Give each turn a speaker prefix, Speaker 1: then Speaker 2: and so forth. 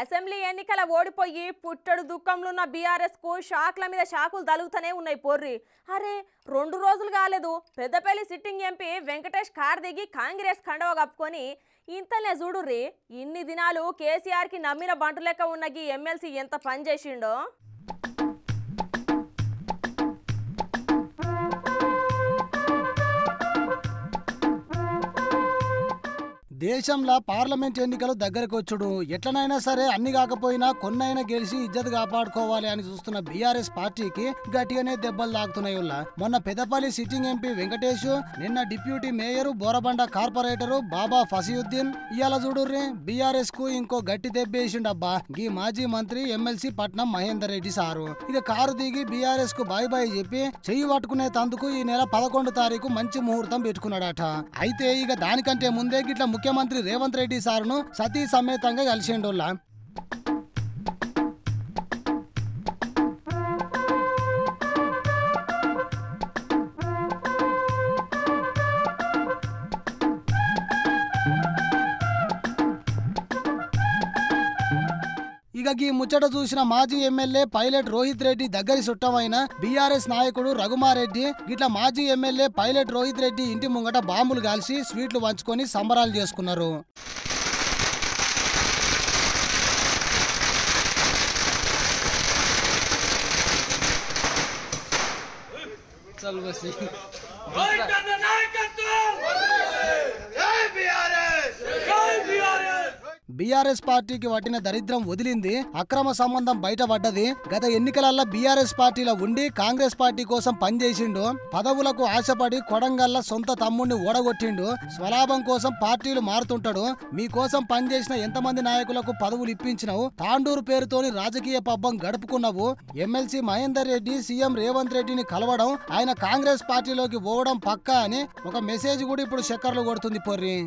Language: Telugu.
Speaker 1: అసెంబ్లీ ఎన్నికల ఓడిపోయి పుట్టడు దుఃఖంలో ఉన్న బీఆర్ఎస్ కు షాక్ల మీద షాకులు తలుగుతూనే ఉన్నాయి పోర్రి. అరే 2 రోజులు కాలేదు Peddapalli sitting MP Venkatesh car దిగి కాంగ్రెస్ కండవ కప్పుకొని ఇంతనే చూడుర్రి ఇన్ని దినాలు కేసీఆర్ కి నమ్మిన బంటు లెక్క ఉన్న ఈ ఎమ్మెల్సీ ఎంత పని చేసిండో.
Speaker 2: దేశంలో పార్లమెంట్ ఎన్నికలు దగ్గరకు వచ్చుడు ఎట్లనైనా సరే అన్ని కాకపోయినా కొన్నైనా గెలిచి ఇజ్జత్ కాపాడుకోవాలి అని చూస్తున్న బీఆర్ఎస్ పార్టీకి గట్టిగానే దెబ్బలు తాకుతున్నాయి. మొన్న పెద్దపల్లి సిట్టింగ్ ఎంపీ వెంకటేష్, నిన్న డిప్యూటీ మేయర్ బోరబండ కార్పొరేటరు బాబా ఫసీయుద్దీన్ ఇయాల చూడుర్రి బీఆర్ఎస్ కు ఇంకో గట్టి దెబ్బేసిండబ్బా గీ మాజీ మంత్రి ఎమ్మెల్సీ పట్నం మహేందర్ రెడ్డి సారు. ఇక కారు దిగి బీఆర్ఎస్ కు బాయ్ బాయ్ చెప్పి చెయ్యి పట్టుకునే తందుకు ఈ నెల 11 తారీఖు మంచి ముహూర్తం పెట్టుకున్నాడట. అయితే ఇక దానికంటే ముందే గిట్ల ముఖ్యమంత్రి రేవంత్ రెడ్డి సార్ను సతీ సమేతంగా కలిసిండోళ్ళ. ఇక ఈ ముచ్చట చూసిన మాజీ ఎమ్మెల్యే పైలట్ రోహిత్ రెడ్డి దగ్గరి చుట్టమైన బీఆర్ఎస్ నాయకుడు రఘుమారెడ్డి గిట్ల మాజీ ఎమ్మెల్యే పైలట్ రోహిత్ రెడ్డి ఇంటి ముంగట బాంబులు కాల్చి స్వీట్లు పంచుకొని సంబరాలు చేసుకున్నారు. బీఆర్ఎస్ పార్టీకి పట్టిన దరిద్రం వదిలింది, అక్రమ సంబంధం బయటపడ్డది. గత ఎన్నికలల్లో బీఆర్ఎస్ పార్టీలో ఉండి కాంగ్రెస్ పార్టీ కోసం పనిచేసిండు, పదవులకు ఆశపడి కొడంగల్ల సొంత తమ్ముడిని ఓడగొట్టిండు, స్వలాభం కోసం పార్టీలు మారుతుంటాడు. మీకోసం పనిచేసిన ఎంతమంది నాయకులకు పదవులు ఇప్పించినవు, తాండూరు పేరుతోని రాజకీయ పబ్బం గడుపుకున్నావు. ఎమ్మెల్సీ మహేందర్ రెడ్డి సీఎం రేవంత్ రెడ్డిని కలవడం, ఆయన కాంగ్రెస్ పార్టీలోకి పోవడం పక్కా అని ఒక మెసేజ్ కూడా ఇప్పుడు చక్కర్లు కొడుతుంది పొర్రి.